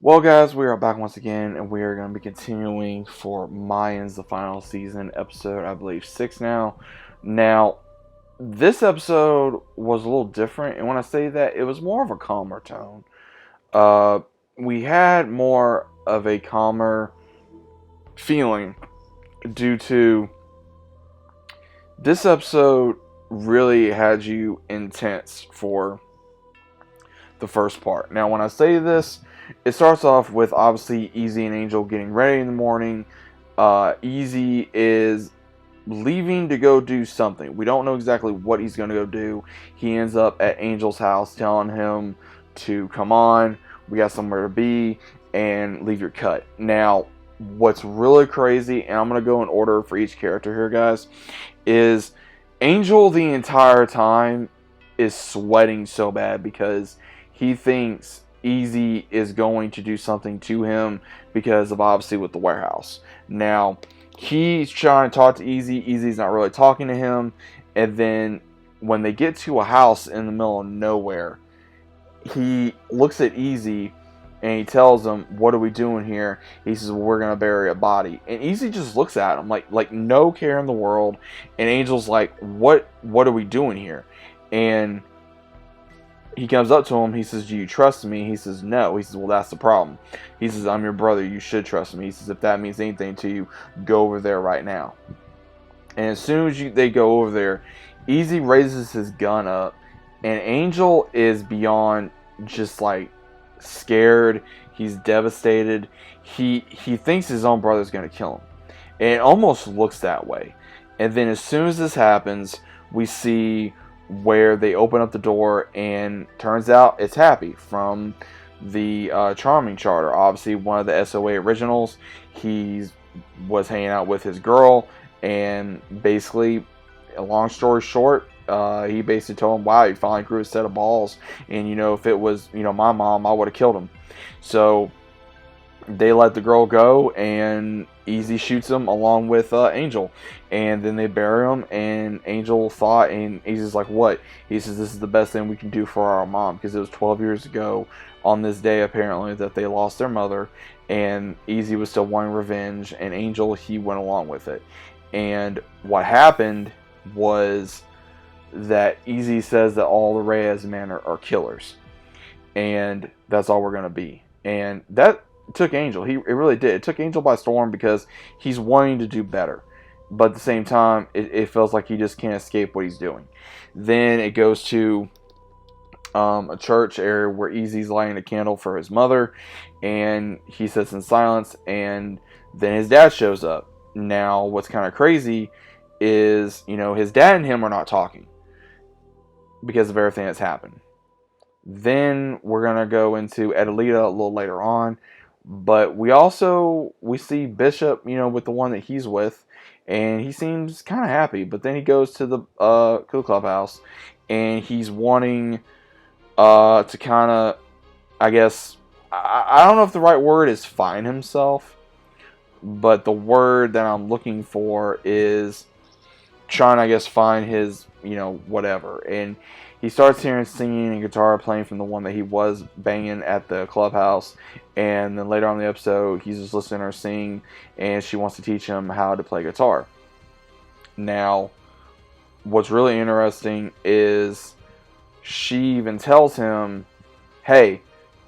Well, guys, we are back once again, and we are going to be continuing for Mayans, the final season episode, I believe 6 now. Now, this episode was a little different, and when I say that, it was more of a calmer tone. Uh, we had more of a calmer feeling due to this episode really had you intense for the first part. Now, when I say this, it starts off with obviously Easy and Angel getting ready in the morning. Easy is leaving to go do something. We don't know exactly what he's going to go do. He ends up at Angel's house telling him to come on, we got somewhere to be, and leave your cut. Now, what's really crazy, and I'm going to go in order for each character here, guys, is Angel the entire time is sweating so bad because he thinks Easy is going to do something to him because of obviously with the warehouse. Now, he's trying to talk to Easy. Easy's not really talking to him. And then when they get to a house in the middle of nowhere, he looks at Easy and he tells him, "What are we doing here?" He says, "Well, we're gonna bury a body." And Easy just looks at him like no care in the world. And Angel's like, "What are we doing here?" And he comes up to him. He says, "Do you trust me?" He says, "No." He says, "Well, that's the problem." He says, "I'm your brother. You should trust me." He says, "If that means anything to you, go over there right now." And as soon as they go over there, Easy raises his gun up, and Angel is beyond just like scared. He's devastated. He thinks his own brother's going to kill him. And it almost looks that way. And then as soon as this happens, we see where they open up the door, and turns out it's Happy from the Charming Charter. Obviously, one of the SOA originals. He was hanging out with his girl, and basically, a long story short, he basically told him, "Wow, you finally grew a set of balls, and if it was my mom, I would have killed him." So they let the girl go, and Easy shoots him along with Angel, and then they bury him. And Angel thought, and Easy's like, "What?" He says, "This is the best thing we can do for our mom," because it was 12 years ago on this day apparently that they lost their mother, and Easy was still wanting revenge, and Angel, he went along with it. And what happened was that Easy says that all the Reyes men are killers, and that's all we're going to be. And that took Angel. It really did. It took Angel by storm because he's wanting to do better. But at the same time, it feels like he just can't escape what he's doing. Then it goes to a church area where Easy's lighting a candle for his mother, and he sits in silence, and then his dad shows up. Now, what's kind of crazy is, his dad and him are not talking because of everything that's happened. Then we're going to go into Adelita a little later on. But we see Bishop, with the one that he's with, and he seems kind of happy. But then he goes to the clubhouse, and he's wanting to kind of, I guess, I don't know if the right word is find himself, but the word that I'm looking for is trying to, I guess, find his, whatever. And he starts hearing singing and guitar playing from the one that he was banging at the clubhouse. And then later on in the episode, he's just listening to her sing, and she wants to teach him how to play guitar. Now, what's really interesting is she even tells him, "Hey,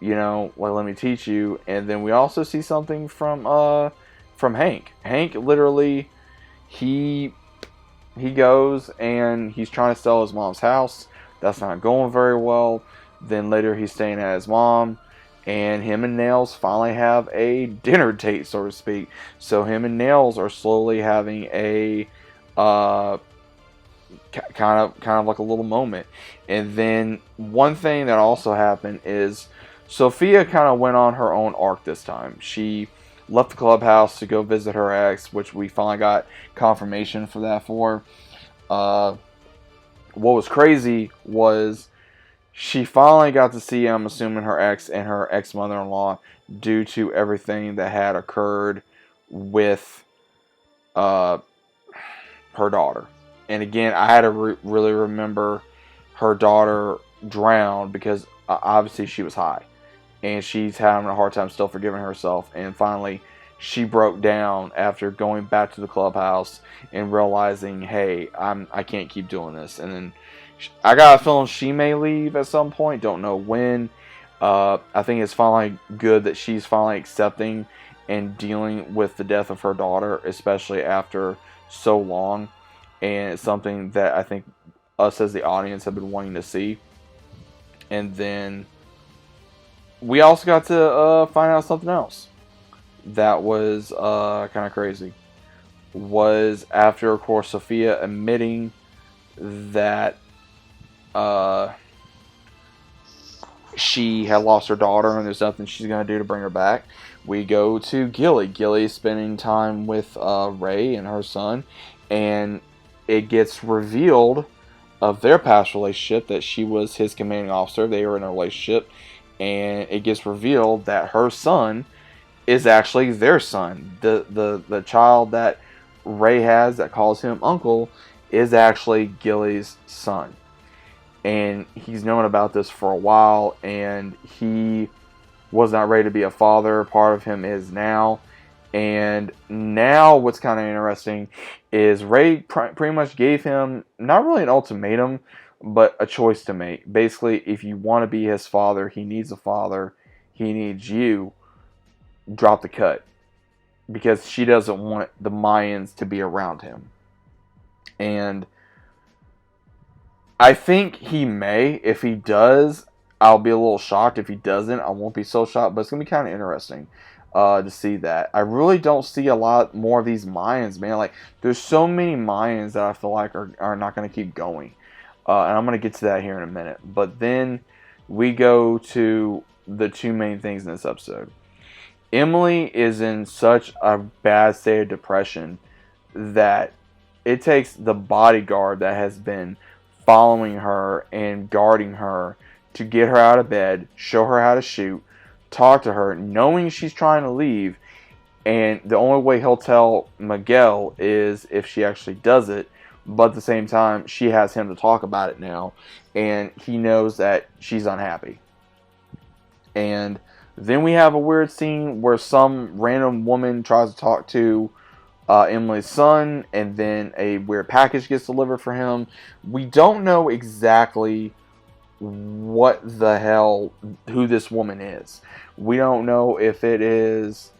let me teach you." And then we also see something from Hank. Hank literally, he goes and he's trying to sell his mom's house. That's not going very well. Then later he's staying at his mom, and him and Nails finally have a dinner date, so to speak. So him and Nails are slowly having a kind of like a little moment. And then one thing that also happened is Sophia kind of went on her own arc this time. She left the clubhouse to go visit her ex, which we finally got confirmation for that for. What was crazy was she finally got to see, I'm assuming, her ex and her ex-mother-in-law due to everything that had occurred with her daughter. And again, I had to really remember her daughter drowned because obviously she was high. and she's having a hard time still forgiving herself. And finally, she broke down after going back to the clubhouse and realizing, hey, I can't keep doing this. And then I got a feeling she may leave at some point. Don't know when. I think it's finally good that she's finally accepting and dealing with the death of her daughter, especially after so long. And it's something that I think us as the audience have been wanting to see. And then we also got to find out something else that was kind of crazy. Was after, of course, Sophia admitting that she had lost her daughter and there's nothing she's going to do to bring her back. We go to Gilly. Gilly is spending time with Ray and her son, and it gets revealed of their past relationship that she was his commanding officer. They were in a relationship, and it gets revealed that her son is actually their son. The child that Ray has that calls him uncle is actually Gilly's son. And he's known about this for a while, and he was not ready to be a father. Part of him is now. And now what's kind of interesting is Ray pretty much gave him not really an ultimatum, but a choice to make. Basically, if you want to be his father, he needs a father. He needs you. Drop the cut. Because she doesn't want the Mayans to be around him. And I think he may. If he does, I'll be a little shocked. If he doesn't, I won't be so shocked. But it's going to be kind of interesting to see that. I really don't see a lot more of these Mayans, man. Like, there's so many Mayans that I feel like are not going to keep going. And I'm going to get to that here in a minute. But then we go to the two main things in this episode. Emily is in such a bad state of depression that it takes the bodyguard that has been following her and guarding her to get her out of bed, show her how to shoot, talk to her, knowing she's trying to leave. And the only way he'll tell Miguel is if she actually does it. But at the same time, she has him to talk about it now. And he knows that she's unhappy. And then we have a weird scene where some random woman tries to talk to Emily's son, and then a weird package gets delivered for him. We don't know exactly what the hell, who this woman is. We don't know if it is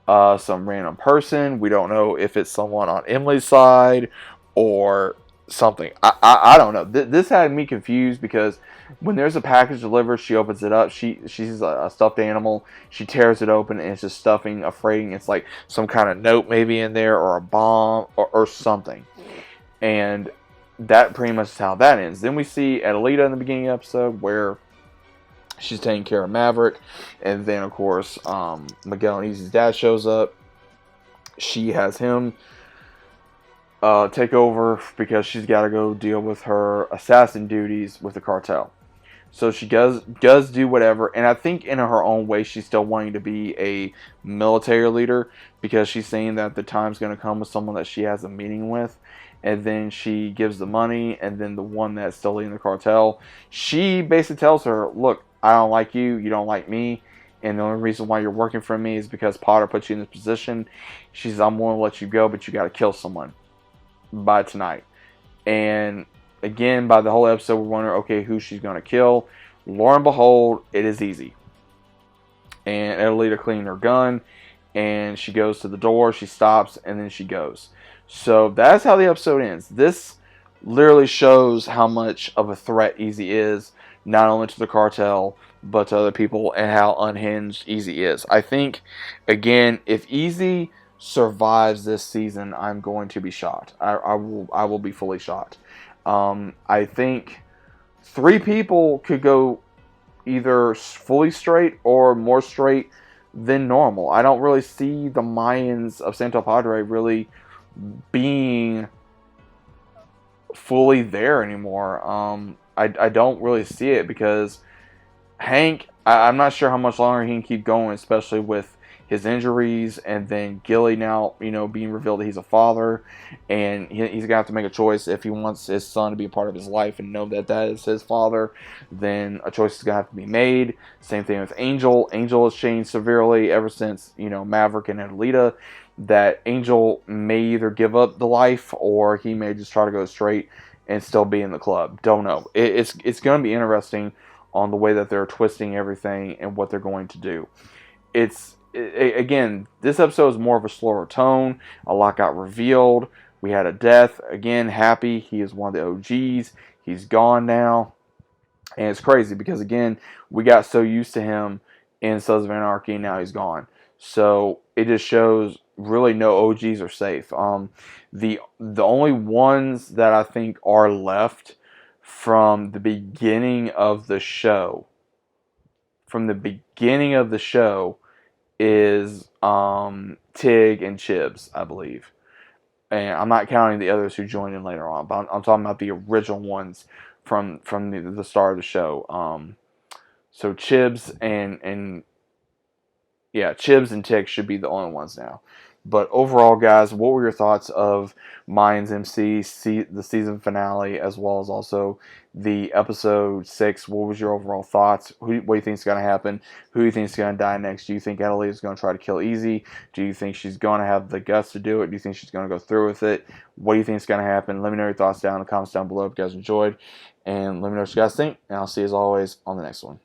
some random person. We don't know if it's someone on Emily's side or something. I don't know. This had me confused because when there's a package delivered, she opens it up. She's a stuffed animal. She tears it open, and it's just stuffing, afraid it's like some kind of note maybe in there, or a bomb, or something. And that pretty much is how that ends. Then we see Adelita in the beginning of the episode where she's taking care of Maverick. And then, of course, Miguel and Easy's dad shows up. She has him take over because she's got to go deal with her assassin duties with the cartel. So she does do whatever, and I think in her own way she's still wanting to be a military leader because she's saying that the time's going to come with someone that she has a meeting with, and then she gives the money, and then the one that's still leading the cartel, she basically tells her, look, I don't like you, you don't like me, and the only reason why you're working for me is because Potter put you in this position. She says, I'm willing to let you go, but you got to kill someone by tonight. And again, by the whole episode, we're wondering, okay, who she's going to kill. Lo and behold, it is easy. And Adelita cleaned her gun, and she goes to the door, she stops, and then she goes. So that's how the episode ends. This literally shows how much of a threat Easy is, not only to the cartel, but to other people, and how unhinged Easy is. I think, again, if Easy survives this season, I'm going to be shocked. I will be fully shocked. I think 3 people could go either fully straight or more straight than normal. I don't really see the Mayans of Santo Padre really being fully there anymore. I don't really see it because Hank, I'm not sure how much longer he can keep going, especially with his injuries, and then Gilly now, being revealed that he's a father, and he's gonna have to make a choice if he wants his son to be a part of his life and know that that is his father. Then a choice is gonna have to be made. Same thing with Angel. Angel has changed severely ever since Maverick and Adelita. That Angel may either give up the life or he may just try to go straight and still be in the club. Don't know. It's going to be interesting on the way that they're twisting everything and what they're going to do. Again, this episode is more of a slower tone. A lot got revealed. We had a death. Again, Happy. He is one of the OGs. He's gone now. And it's crazy because, again, we got so used to him in Sons of Anarchy, and now he's gone. So it just shows really no OGs are safe. The only ones that I think are left from the beginning of the show, is Tig and Chibs, I believe. And I'm not counting the others who joined in later on, but I'm talking about the original ones from the start of the show. So Chibs and Chibs and Tig should be the only ones now. But overall, guys, what were your thoughts of Mayans MC, the season finale, as well as also the episode 6? What was your overall thoughts? What do you think is going to happen? Who do you think is going to die next? Do you think Adelie is going to try to kill Easy? Do you think she's going to have the guts to do it? Do you think she's going to go through with it? What do you think is going to happen? Let me know your thoughts down in the comments down below if you guys enjoyed. And let me know what you guys think. And I'll see you as always on the next one.